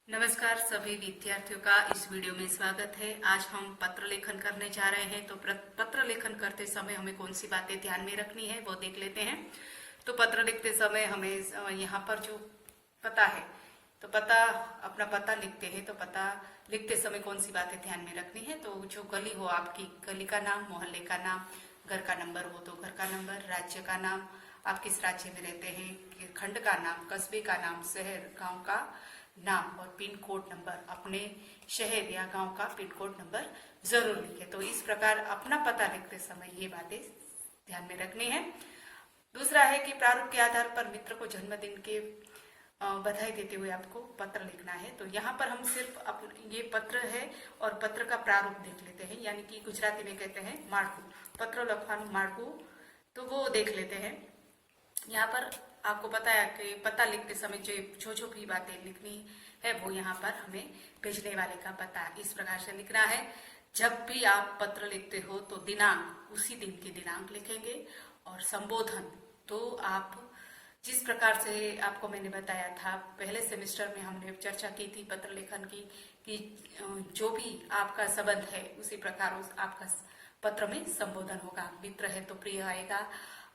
नमस्कार सभी विद्यार्थियों का इस वीडियो में स्वागत है। आज हम पत्र लेखन करने जा रहे हैं। तो पत्र लेखन करते समय हमें कौन सी बातें ध्यान में रखनी है वो देख लेते हैं। तो पत्र लिखते समय हमें यहाँ पर जो पता है तो अपना पता लिखते हैं। तो पता लिखते समय कौन सी बातें ध्यान में रखनी है, तो जो गली हो आपकी गली का नाम, मोहल्ले का नाम, घर का नंबर हो तो घर का नंबर, राज्य का नाम, आप किस राज्य में रहते हैं, खंड का नाम, कस्बे का नाम, शहर गांव का नाम और पिन कोड नंबर, अपने शहर या गांव का पिन कोड नंबर जरूर लिखें। तो इस प्रकार अपना पता लिखते समय ये बातें ध्यान में रखनी है। दूसरा है कि प्रारूप के आधार पर मित्र को जन्मदिन के बधाई देते हुए आपको पत्र लिखना है। तो यहाँ पर हम सिर्फ ये पत्र है और पत्र का प्रारूप देख लेते हैं, यानी कि गुजराती में कहते हैं माड़कू, पत्र लखवानु माड़कू, तो वो देख लेते हैं। यहाँ पर आपको पता है कि पता लिखते समय जो भी बातें लिखनी है वो यहाँ पर हमें भेजने वाले का पता इस प्रकार से लिखना है। जब भी आप पत्र लिखते हो तो दिनांक, उसी दिन की दिनांक लिखेंगे और संबोधन तो आप जिस प्रकार से आपको मैंने बताया था पहले सेमेस्टर में हमने चर्चा की थी पत्र लेखन की कि जो भी आपका संबंध है उसी प्रकार आपका पत्र में संबोधन होगा। मित्र है तो प्रिय आएगा,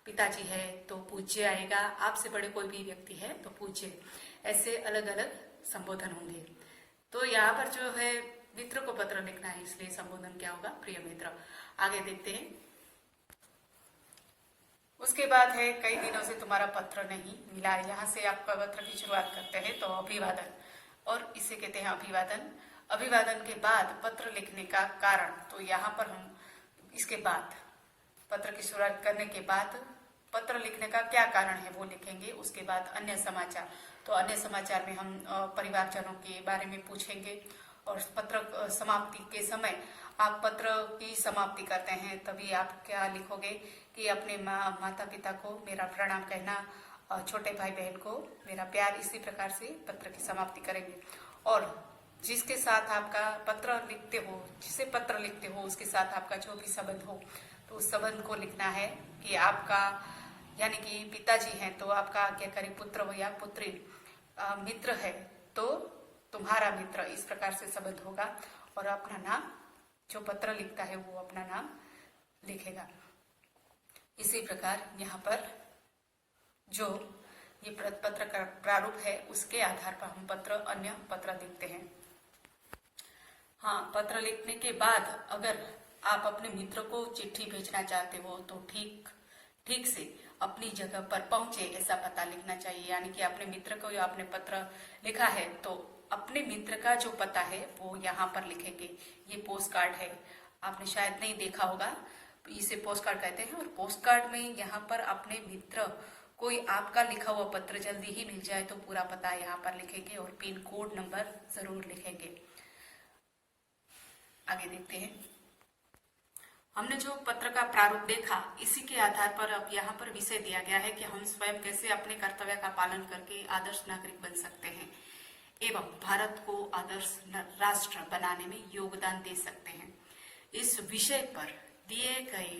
पिताजी है तो पूज्य आएगा, आपसे बड़े कोई भी व्यक्ति है तो पूज्य, ऐसे अलग अलग संबोधन होंगे। तो यहाँ पर जो है मित्र को पत्र लिखना है, इसलिए संबोधन क्या होगा, प्रिय मित्र। आगे देखते हैं। उसके बाद है कई दिनों से तुम्हारा पत्र नहीं मिला। यहाँ से आपका पत्र की शुरुआत करते हैं। तो अभिवादन, और इसे कहते हैं अभिवादन। अभिवादन के बाद पत्र लिखने का कारण, तो यहाँ पर हम इसके बाद पत्र की शुरुआत करने के बाद पत्र लिखने का क्या कारण है वो लिखेंगे। उसके बाद अन्य समाचार, तो अन्य समाचार में हम परिवारजनों के बारे में पूछेंगे। और पत्र समाप्ति के समय आप पत्र की समाप्ति करते हैं तभी आप क्या लिखोगे कि अपने माता पिता को मेरा प्रणाम कहना, छोटे भाई बहन को मेरा प्यार, इसी प्रकार से पत्र की समाप्ति करेंगे। और जिसके साथ आपका पत्र लिखते हो, जिसे पत्र लिखते हो उसके साथ आपका जो भी संबंध हो तो उस संबंध को लिखना है कि आपका, यानी कि पिताजी हैं तो आपका आज्ञाकारी पुत्र हो या पुत्री, मित्र है तो तुम्हारा मित्र, इस प्रकार से संबंध होगा। और अपना नाम, जो पत्र लिखता है वो अपना नाम लिखेगा। इसी प्रकार यहाँ पर जो ये पत्र का प्रारूप है उसके आधार पर हम अन्य पत्र लिखते हैं। हाँ, पत्र लिखने के बाद अगर आप अपने मित्र को चिट्ठी भेजना चाहते हो तो ठीक से अपनी जगह पर पहुंचे ऐसा पता लिखना चाहिए। यानी कि अपने मित्र को या आपने पत्र लिखा है तो अपने मित्र का जो पता है वो यहाँ पर लिखेंगे। ये पोस्ट कार्ड है, आपने शायद नहीं देखा होगा, इसे पोस्ट कार्ड कहते हैं। और पोस्ट कार्ड में यहाँ पर अपने मित्र कोई आपका लिखा हुआ पत्र जल्दी ही मिल जाए तो पूरा पता यहाँ पर लिखेंगे और पिन कोड नंबर जरूर लिखेंगे। आगे देखते हैं। हमने जो पत्र का प्रारूप देखा, इसी के आधार पर अब यहाँ पर विषय दिया गया है कि हम स्वयं कैसे अपने कर्तव्य का पालन करके आदर्श नागरिक बन सकते हैं एवं भारत को आदर्श राष्ट्र बनाने में योगदान दे सकते हैं। इस विषय पर दिए गए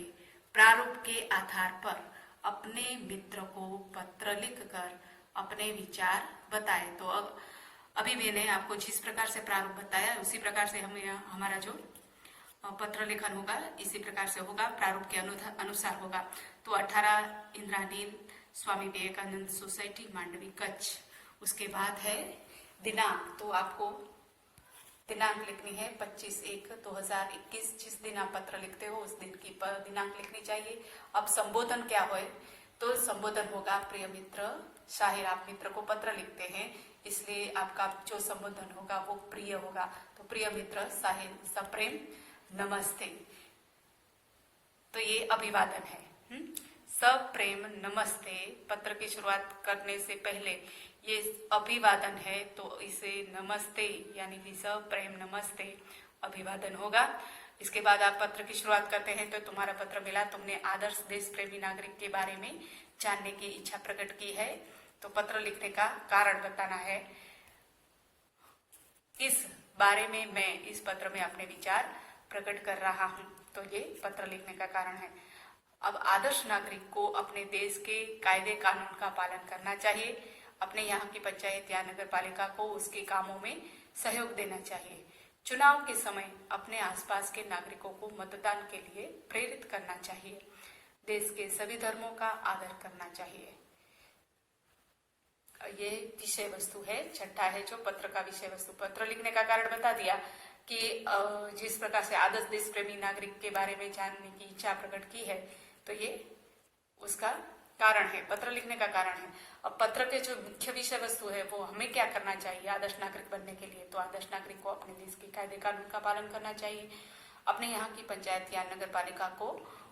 प्रारूप के आधार पर अपने मित्र को पत्र लिखकर अपने विचार बताए। तो अब अभी मैंने आपको जिस प्रकार से प्रारूप बताया उसी प्रकार से हमारा जो पत्र लेखन होगा इसी प्रकार से होगा, प्रारूप के अनुसार होगा। तो 18 इंदिरा नील स्वामी विवेकानंद सोसाइटी, मांडवी, कच्छ। उसके बाद है दिनांक, तो आपको दिनांक लिखनी है 25/1/2021। जिस दिन आप पत्र लिखते हो उस दिन की दिनांक लिखनी चाहिए। अब संबोधन क्या हो, तो संबोधन होगा प्रिय मित्र। शायद आप मित्र को पत्र लिखते हैं इसलिए आपका जो संबोधन होगा वो प्रिय होगा। तो प्रिय मित्र, शायद सप्रेम नमस्ते, तो ये अभिवादन है। सप्रेम नमस्ते पत्र की शुरुआत करने से पहले ये अभिवादन है, तो इसे नमस्ते यानी कि सप्रेम नमस्ते अभिवादन होगा। इसके बाद आप पत्र की शुरुआत करते हैं तो तुम्हारा पत्र मिला, तुमने आदर्श देश प्रेमी नागरिक के बारे में जानने की इच्छा प्रकट की है। तो पत्र लिखने का कारण बताना है, इस बारे में मैं इस पत्र में अपने विचार प्रकट कर रहा हूं, तो ये पत्र लिखने का कारण है। अब आदर्श नागरिक को अपने देश के कायदे कानून का पालन करना चाहिए, अपने यहाँ की पंचायत या नगर पालिका को उसके कामों में सहयोग देना चाहिए। चुनाव के समय अपने आसपास के नागरिकों को मतदान के लिए प्रेरित करना चाहिए। देश के सभी धर्मों का आदर करना चाहिए। ये विषय वस्तु है। छठा है जो पत्र का विषय वस्तु। पत्र लिखने का कारण बता दिया कि जिस प्रकार से आदर्श देश प्रेमी नागरिक के बारे में जानने की इच्छा प्रकट की है, तो ये उसका कारण है, पत्र लिखने का कारण है। अब पत्र के जो मुख्य विषय वस्तु है वो हमें क्या करना चाहिए आदर्श नागरिक बनने के लिए, तो आदर्श नागरिक को अपने देश के कायदे कानून का पालन करना चाहिए, अपने यहाँ की पंचायत या नगर पालिका को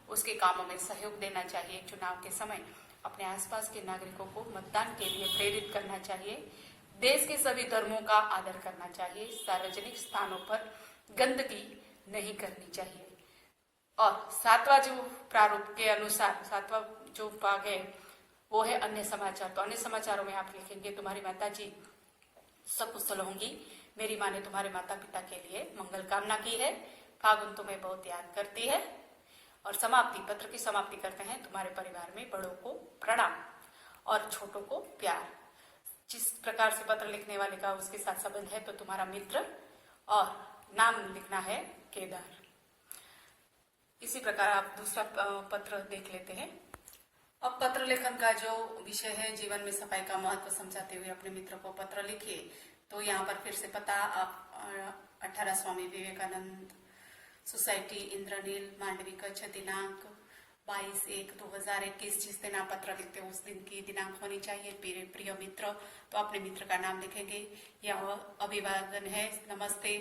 उसके कामों में सहयोग देना चाहिए। चुनाव के समय अपने आसपास के नागरिकों को मतदान के लिए प्रेरित करना चाहिए। देश के सभी धर्मों का आदर करना चाहिए। सार्वजनिक स्थानों पर गंदगी नहीं करनी चाहिए। और सातवां जो प्रारूप के अनुसार सातवां जो भाग है वो है अन्य समाचार। तो अन्य समाचारों में आप लिखेंगे, तुम्हारी माता जी सकुशल होंगी, मेरी माँ ने तुम्हारे माता पिता के लिए मंगल कामना की है, फागुन तुम्हें बहुत याद करती है। और समाप्ति, पत्र की समाप्ति करते हैं, तुम्हारे परिवार में बड़ों को प्रणाम और छोटों को प्यार। जिस प्रकार से पत्र लिखने वाले का उसके साथ संबंध है, तो तुम्हारा मित्र और नाम लिखना है केदार। इसी प्रकार आप दूसरा पत्र देख लेते हैं। अब पत्र लेखन का जो विषय है, जीवन में सफाई का महत्व समझाते हुए अपने मित्र को पत्र लिखिए। तो यहाँ पर फिर से पता आप 18 स्वामी विवेकानंद सोसाइटी इंद्रनील मांडवी कच्छ, दिनांक 22/1/2021। जिस दिन आप पत्र लिखते हो उस दिन की दिनांक होनी चाहिए। प्रिय मित्र, तो अपने मित्र का नाम लिखेंगे। यह अभिवादन है, नमस्ते,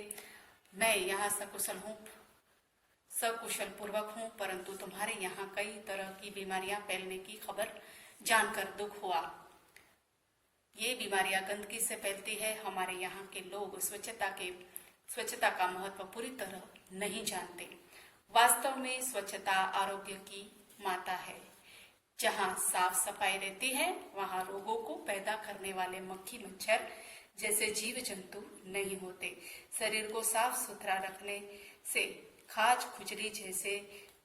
मैं यहाँ सकुशल पूर्वक हूँ, परंतु तुम्हारे यहाँ कई तरह की बीमारियां फैलने की खबर जानकर दुख हुआ। ये बीमारियां गंदगी से फैलती है। हमारे यहाँ के लोग स्वच्छता का महत्व पूरी तरह नहीं जानते। वास्तव में स्वच्छता आरोग्य की माता है। जहाँ साफ सफाई रहती है वहाँ रोगों को पैदा करने वाले मक्खी मच्छर जैसे जीव जंतु नहीं होते। शरीर को साफ सुथरा रखने से खाज खुजली जैसे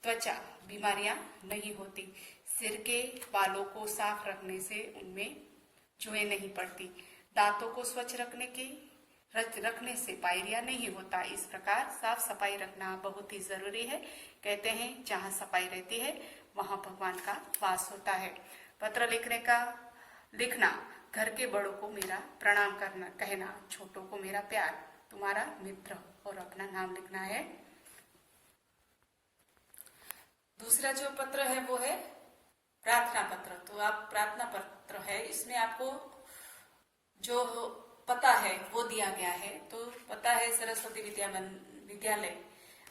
त्वचा बीमारियां नहीं होती। सिर के बालों को साफ रखने से उनमें जुएं नहीं पड़ती। दांतों को स्वच्छ रखने से पायरिया नहीं होता। इस प्रकार साफ सफाई रखना बहुत ही जरूरी है। कहते हैं जहाँ सफाई रहती है वहाँ भगवान का वास होता है। पत्र लिखना, घर के बड़ों को मेरा प्रणाम कहना, छोटों को मेरा प्यार, तुम्हारा मित्र, और अपना नाम लिखना है। दूसरा जो पत्र है वो है प्रार्थना पत्र। तो आप प्रार्थना पत्र है, इसमें आपको जो पता है वो दिया गया है। तो पता है सरस्वती विद्यालय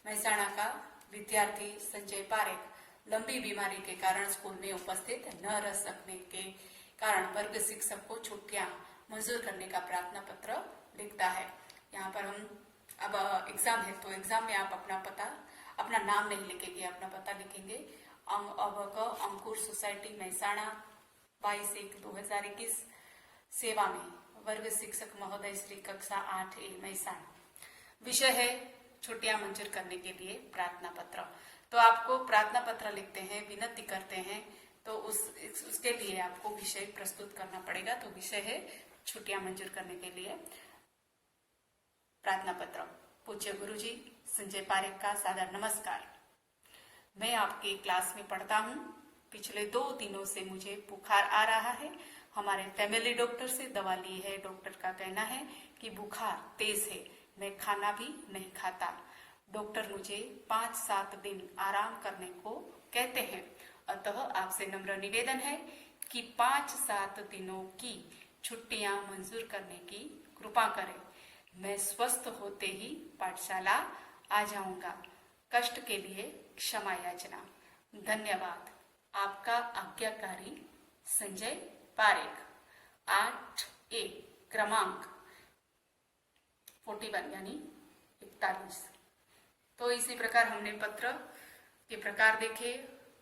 महसाणा का विद्यार्थी संजय पारेख लंबी बीमारी के कारण स्कूल में उपस्थित न रह सकने के कारण वर्ग शिक्षक को छुट्टियां मंजूर करने का प्रार्थना पत्र लिखता है। यहाँ पर हम अब एग्जाम है, तो एग्जाम में आप अपना नाम नहीं लिखेंगे, अपना पता लिखेंगे। अंकुर सोसाइटी महसाणा 22/1/2021 सेवा में वर्ग शिक्षक महोदय श्री कक्षा 8A महसाणा। विषय है छुट्टियां मंजूर करने के लिए प्रार्थना पत्र। तो आपको प्रार्थना पत्र लिखते हैं, विनती करते हैं, तो उसके लिए आपको विषय प्रस्तुत करना पड़ेगा। तो विषय है छुट्टियां मंजूर करने के लिए प्रार्थना पत्र। पूज्य गुरुजी संजय पारेख का सादर नमस्कार। मैं आपके क्लास में पढ़ता हूँ। पिछले 2 दिनों से मुझे बुखार आ रहा है। हमारे फैमिली डॉक्टर से दवा ली है। डॉक्टर का कहना है कि बुखार तेज है, मैं खाना भी नहीं खाता। डॉक्टर मुझे 5-7 दिन आराम करने को कहते हैं। अतः आपसे नम्र निवेदन है कि 5-7 दिनों की छुट्टियां मंजूर करने की कृपा करें। मैं स्वस्थ होते ही पाठशाला आ जाऊंगा। कष्ट के लिए क्षमा याचना। धन्यवाद। आपका आज्ञाकारी संजय पारेख। 8A क्रमांक 41 यानी 41। तो इसी प्रकार हमने पत्र के प्रकार देखे,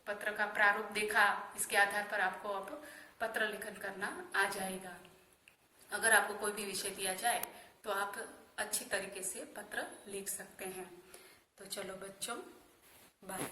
पत्र का प्रारूप देखा। इसके आधार पर आपको अब पत्र लिखन करना आ जाएगा। अगर आपको कोई भी विषय दिया जाए तो आप अच्छी तरीके से पत्र लिख सकते हैं। तो चलो बच्चों, बाय।